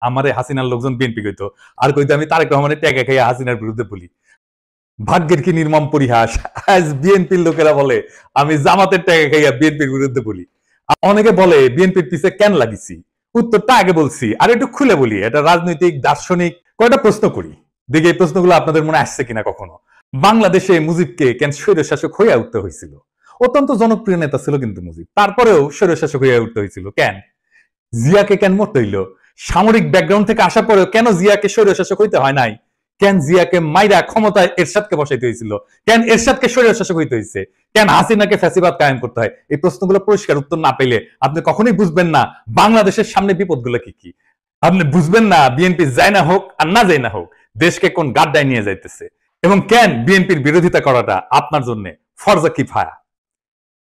আমারে হাসিনার লোকজন বিএনপি কইতো, আর কইতো আমি তারেক রহমানের ট্যাগে খাইয়া হাসিনার বিরুদ্ধে বলি। ভাগ্যের কি নির্মম পরিহাস, আজ বিএনপির লোকেরা বলে আমি জামাতের ট্যাগে খাইয়া বিএনপির বিরুদ্ধে বলি। অনেকে বলে বিএনপির পিছে কেন লাগিছি, উত্তরটা আগে বলছি, আর একটু খুলে বলি। এটা রাজনৈতিক দার্শনিক কয়টা প্রশ্ন করি, দেখি এই প্রশ্নগুলো আপনাদের মনে আসছে কিনা কখনো। বাংলাদেশে মুজিবকে কেন স্বৈরশাসক হইয়া উঠতে হয়েছিল? অত্যন্ত জনপ্রিয় নেতা ছিল কিন্তু মুজিব, তারপরেও স্বৈরশাসক হইয়া উঠতে হয়েছিল কেন? জিয়াকে কেন মরতে হইল? সামরিক ব্যাকগ্রাউন্ড থেকে আসার পরেও কেন জিয়াকে স্বৈরশাসক হইতে হয় নাই? কেন জিয়াকে মাইরা ক্ষমতায় এরশাদকে বসাইতে হয়েছিল? কেন এরশাদকে স্বৈরশাসক হইতে হয়েছে? কেন হাসিনাকে ফ্যাসিবাদ কায়েম করতে হয়? এই প্রশ্নগুলো পরিষ্কার উত্তর না পেলে আপনি কখনোই বুঝবেন না বাংলাদেশের সামনে বিপদগুলো কি কি। আপনি বুঝবেন না বিএনপি যায় না হোক আর না যায় না হোক দেশকে কোন গাড্ডায় নিয়ে যাইতেছে, এবং কেন বিএনপির বিরোধিতা করাটা আপনার জন্য ফরজা কিফায়া।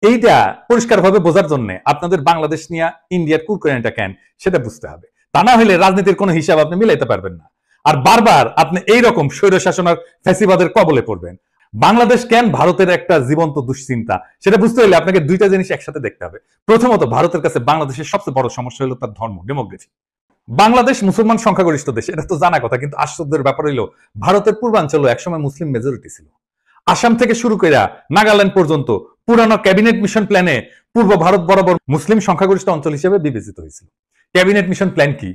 এইটা পরিষ্কারভাবে বোঝার জন্য আপনাদের বাংলাদেশ নিয়ে ইন্ডিয়ার কুরকুরানিটা কেন সেটা বুঝতে হবে। তা না হলে রাজনীতির কোনো হিসাব আপনি মিলাইতে পারবেন না, আর বারবার আপনি এইরকম স্বৈরশাসন আর ফ্যাসিবাদের কবলে পড়বেন। বাংলাদেশ কেন ভারতের একটা জীবন্ত দুশ্চিন্তা সেটা বুঝতে হলে আপনাকে দুইটা জিনিস একসাথে দেখতে হবে। প্রথমত, ভারতের কাছে বাংলাদেশের সবচেয়ে বড় সমস্যা হলো তার ধর্ম, ডেমোক্রেসি। বাংলাদেশ মুসলমান সংখ্যাগরিষ্ঠ দেশ, এটা তো জানা কথা, কিন্তু আশ্চর্যের ব্যাপার হইলো ভারতের পূর্বাঞ্চল একসময় মুসলিম মেজরিটি ছিল। আসাম থেকে শুরু করে নাগাল্যান্ড পর্যন্ত পুরানো ক্যাবিনেট মিশন প্ল্যানে পূর্ব ভারত বরাবর মুসলিম সংখ্যাগরিষ্ঠ অঞ্চল হিসেবে বিবেচিত হয়েছিল। ক্যাবিনেট মিশন প্ল্যান কি?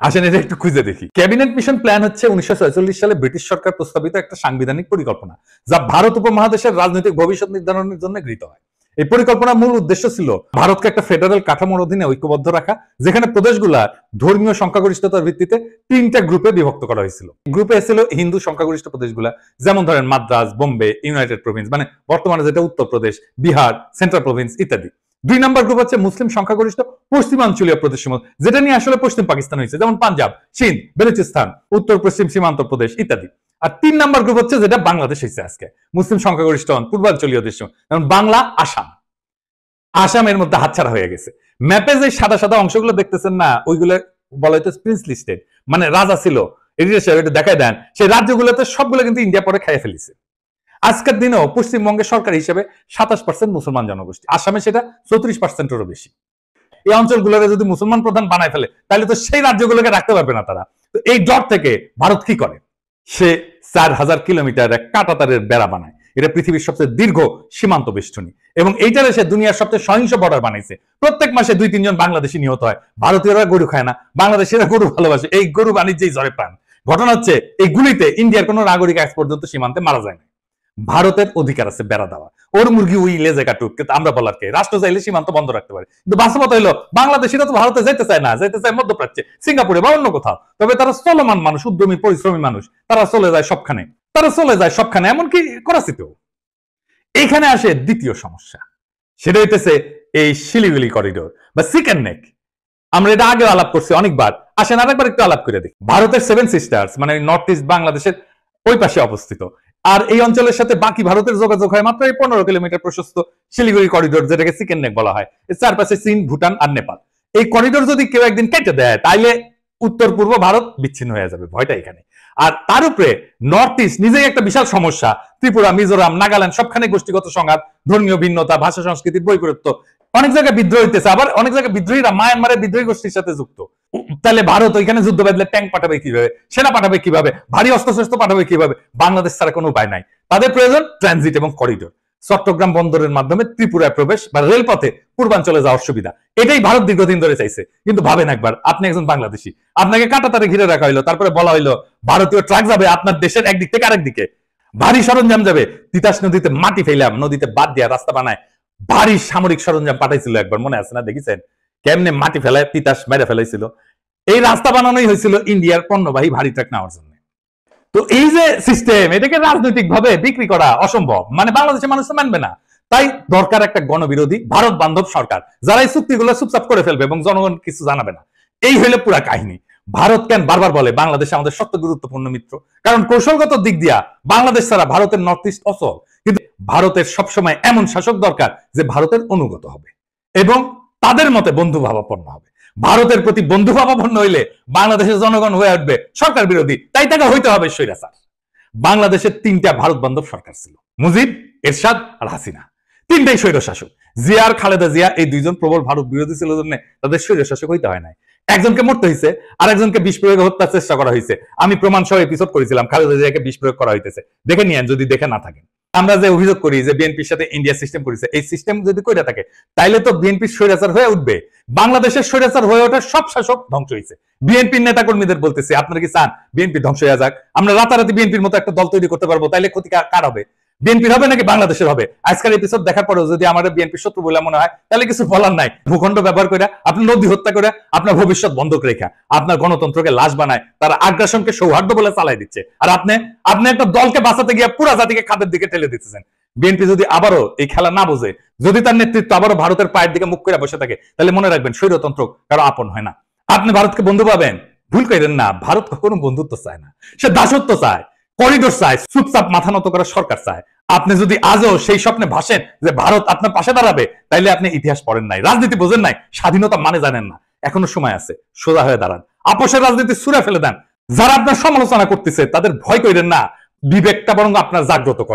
আসেন এটা একটু খুঁজে দেখি। ক্যাবিনেট মিশন প্ল্যান হচ্ছে 1946 সালে ব্রিটিশ সরকার প্রস্তাবিত একটা সাংবিধানিক পরিকল্পনা, যা ভারত উপমহাদেশের রাজনৈতিক ভবিষ্যৎ নির্ধারণের জন্য গৃহীত হয়। এই পরিকল্পনার মূল উদ্দেশ্য ছিল ভারতকে একটা ফেডারেল কাঠামোর অধীনে ঐক্যবদ্ধ রাখা, যেখানে প্রদেশগুলা ধর্মীয় সংখ্যাগরিষ্ঠতার ভিত্তিতে তিনটা গ্রুপে বিভক্ত করা হয়েছিল। গ্রুপে ছিল হিন্দু সংখ্যাগরিষ্ঠ প্রদেশগুলা, যেমন ধরেন মাদ্রাজ, বোম্বে, ইউনাইটেড প্রভিন্স, মানে বর্তমানে যেটা উত্তরপ্রদেশ, বিহার, সেন্ট্রাল প্রভিন্স ইত্যাদি। 2 নম্বর গ্রুপ হচ্ছে মুসলিম সংখ্যাগরিষ্ঠ পশ্চিমাঞ্চলীয় প্রদেশসমূহ, যেটা নিয়ে আসলে পশ্চিম পাকিস্তান হয়েছে, যেমন পাঞ্জাব, সিন্ধ, বেলুচিস্তান, উত্তর পশ্চিম সীমান্ত প্রদেশ ইত্যাদি। আর 3 নম্বর গ্রুপ হচ্ছে যেটা বাংলাদেশ হয়েছে আজকে, মুসলিম সংখ্যাগরিষ্ঠ পূর্বাঞ্চলীয় দেশ, যেমন বাংলা, আসাম। আসামের মধ্যে হাতছাড়া হয়ে গেছে। ম্যাপে যে সাদা সাদা অংশগুলো দেখতেছেন না, ওইগুলো বলা হয়তো প্রিন্সলি স্টেট, মানে রাজা ছিল, এটা দেখায় দেন। সেই রাজ্যগুলোতে সবগুলো কিন্তু ইন্ডিয়া পরে খাইয়ে ফেলেছে। আজকের দিনেও পশ্চিমবঙ্গের সরকার হিসেবে 27% মুসলমান জনগোষ্ঠী, আসামে সেটা 34%-এরও বেশি। এই অঞ্চলগুলোকে যদি মুসলমান প্রধান বানায় ফেলে তাহলে তো সেই রাজ্যগুলোকে রাখতে পারবে না তারা। তো এই ডর থেকে ভারত কি করে? সে 4000 কিলোমিটার এক কাঁটাতারের বেড়া বানায়। এটা পৃথিবীর সবচেয়ে দীর্ঘ সীমান্ত বেষ্টনী, এবং এইটারে সে দুনিয়ার সবচেয়ে সহিংস বর্ডার বানাইছে। প্রত্যেক মাসে 2-3 জন বাংলাদেশি নিহত হয়। ভারতীয়রা গরু খায় না, বাংলাদেশিরা গরু ভালোবাসে, এই গরু বাণিজ্যেই ঝরে প্রাণ। ঘটনা হচ্ছে এই গুলিতে ইন্ডিয়ার কোন নাগরিক আজ পর্যন্ত সীমান্তে মারা যায় না। ভারতের অধিকার আছে বেড়া দেওয়া, ওর মুরগি উই লেজে কাটুক, কিন্তু আমরা বলার কে? রাষ্ট্র চাইলে সীমান্ত বন্ধ রাখতে পারে, কিন্তু বাস্তবতা হলো বাংলাদেশিরা তো ভারতে যেতে চায় না, যেতে চায় মধ্যপ্রাচ্যে, সিঙ্গাপুরে বা অন্য কোথাও। তবে তারা চলমান মানুষ, উদ্যমী পরিশ্রমী মানুষ, তারা চলে যায় সবখানে, এমনকি করাচিতেও। এইখানে আসে দ্বিতীয় সমস্যা, সেটা হইতেছে এই শিলিগুড়ি করিডোর বা চিকেন নেক। আমরা এটা আগে আলাপ করছি অনেকবার, আসেন আরেকবার একটু আলাপ করে দেখি। ভারতের 7 সিস্টার্স মানে নর্থ ইস্ট বাংলাদেশের ওই পাশে অবস্থিত, আর এই অঞ্চলের সাথে বাকি ভারতের যোগাযোগ হয় মাত্র 15 কিলোমিটার প্রশস্ত শিলিগুড়ি করিডোর, যেটাকে চিকেন নেক বলা হয়। এর চারপাশে চীন, ভুটান আর নেপাল। এই করিডোর যদি কেউ একদিন কেটে দেয় তাইলে উত্তর পূর্ব ভারত বিচ্ছিন্ন হয়ে যাবে, ভয়টা এখানে। আর তার উপরে নর্থ ইস্ট নিজেই একটা বিশাল সমস্যা। ত্রিপুরা, মিজোরাম, নাগাল্যান্ড সবখানে গোষ্ঠীগত সংঘাত, ধর্মীয় ভিন্নতা, ভাষা সংস্কৃতির বৈপরীত্য, অনেক জায়গায় বিদ্রোহ হইতেছে, আবার অনেক জায়গায় বিদ্রোহীরা মায়ানমারের বিদ্রোহী গোষ্ঠীর সাথে যুক্ত। তাহলে ভারত ওইখানে যুদ্ধ বাঁধলে ট্যাঙ্ক পাঠাবে কিভাবে, সেনা পাঠাবে কিভাবে, ভারী অস্ত্রশস্ত্র পাঠাবে কিভাবে? বাংলাদেশ ছাড়া কোনো উপায় নাই। তাদের প্রয়োজন ট্রানজিট এবং করিডোর। চট্টগ্রাম বন্দরের মাধ্যমে ত্রিপুরায় প্রবেশ বা রেলপথে পূর্বাঞ্চলে যাওয়ার সুবিধা, এটাই ভারত দীর্ঘদিন ধরে চাইছে। কিন্তু ভাবেন একবার, আপনি একজন বাংলাদেশি, আপনাকে কাঁটাতারে ঘিরে রাখা হইলো, তারপরে বলা হইলো ভারতীয় ট্রাক যাবে আপনার দেশের একদিক থেকে আরেক দিকে, ভারী সরঞ্জাম যাবে। তিতাস নদীতে মাটি ফেলাম, নদীতে বাদ দিয়া রাস্তা বানায় ভারী সামরিক সরঞ্জাম পাঠাইছিল একবার, মনে আছে না? দেখেছেন কেমনে মাটি ফেলায় তিতাস মেরে ফেলাইছিল? এই রাস্তা বানানোই হয়েছিল ইন্ডিয়ার পণ্যবাহী ভারী ট্রাক নেওয়ার জন্য। তো এই যে সিস্টেম, এটাকে রাজনৈতিক ভাবে বিক্রি করা অসম্ভব, মানে বাংলাদেশের মানুষ তো মানবে না। তাই দরকার একটা গণবিরোধী ভারত বান্ধব সরকার, যারা এই চুক্তিগুলো চুপচাপ করে ফেলবে এবং জনগণ কিছু জানাবে না। এই হইলে পুরা কাহিনী। ভারত কেন বারবার বলে বাংলাদেশ আমাদের সবচেয়ে গুরুত্বপূর্ণ মিত্র? কারণ কৌশলগত দিক দিয়া বাংলাদেশ ছাড়া ভারতের নর্থ ইস্ট অচল। কিন্তু ভারতের সবসময় এমন শাসক দরকার যে ভারতের অনুগত হবে এবং তাদের মতে বন্ধু ভাবাপন্ন হবে। ভারতের প্রতি বন্ধু ভাবাপন্ন হইলে বাংলাদেশের জনগণ হয়ে উঠবে সরকার বিরোধী, তাই তাকে হইতে হবে স্বৈরাচার। বাংলাদেশের 3টা ভারত বান্ধব সরকার ছিল, মুজিব, এরশাদ আর হাসিনা। 3টাই স্বৈর শাসক। জিয়া আর খালেদা জিয়া এই 2জন প্রবল ভারত বিরোধী ছিল জন্য তাদের স্বৈর শাসক হইতে হয় নাই। একজনকে মরতে হয়েছে, আর একজনকে বিষ প্রয়োগে হত্যার চেষ্টা করা হয়েছে। আমি প্রমাণ সহ এপিসোড করেছিলাম খালেদা জিয়াকে বিষ প্রয়োগ করা হইতেছে, দেখে নিয়েন যদি দেখে না থাকেন। আমরা যে অভিযোগ করি যে বিএনপির সাথে ইন্ডিয়া সিস্টেম করেছে, এই সিস্টেম যদি কইরা থাকে তাইলে তো বিএনপির স্বৈরাচার হয়ে উঠবে। বাংলাদেশের স্বৈরাচার হয়ে ওঠার সব শাসক ধ্বংস হয়েছে। বিএনপির নেতা কর্মীদের বলতেছে, আপনারা কি চান বিএনপি ধ্বংস হয়ে যাক? আমরা রাতারাতি বিএনপির মতো একটা দল তৈরি করতে পারবো, তাইলে ক্ষতি কার হবে? বিএনপির হবে নাকি বাংলাদেশের হবে? আজকের এপিসোড দেখার পরেও যদি আমাদের বিএনপির শত্রু বলে মনে হয়, তাহলে কিছু বলার নাই। ভূখণ্ড ব্যবহার করে, আপনার নদী হত্যা করে, আপনার ভবিষ্যৎ বন্ধক রেখা, আপনার গণতন্ত্রকে লাশ বানায়, তারা আগ্রাসনকে সৌহার্দ্য বলে চালাই দিচ্ছে। আর আপনি একটা দলকে বাঁচাতে গিয়ে পুরা জাতিকে খাদের দিকে ঠেলে দিতেছেন। বিএনপি যদি আবারও এই খেলা না বোঝে, যদি তার নেতৃত্ব আবারও ভারতের পায়ের দিকে মুখ করে বসে থাকে, তাহলে মনে রাখবেন স্বৈরতন্ত্র কারো আপন হয় না। আপনি ভারতকে বন্ধু পাবেন, ভুল করেন না। ভারত কখনো বন্ধুত্ব চায় না, সে দাসত্ব চায়, করিডোর চায়, চুপচাপ মাথা নত করা সরকার চায়। আপনি যদি আজও সেই স্বপ্নে ভাসেন যে ভারত আপনার পাশে দাঁড়াবে, তাইলে আপনি ইতিহাস পড়েন নাই, রাজনীতি বোঝেন নাই, স্বাধীনতা মানে জানেন না। এখনো সময় আছে, সোজা হয়ে দাঁড়ান, আপোষের রাজনীতি ছুঁড়ে ফেলে দেন। যারা আপনার সমালোচনা করতেছে তাদের ভয় করেন না, বিবেকটা বরং আপনার জাগ্রত করে।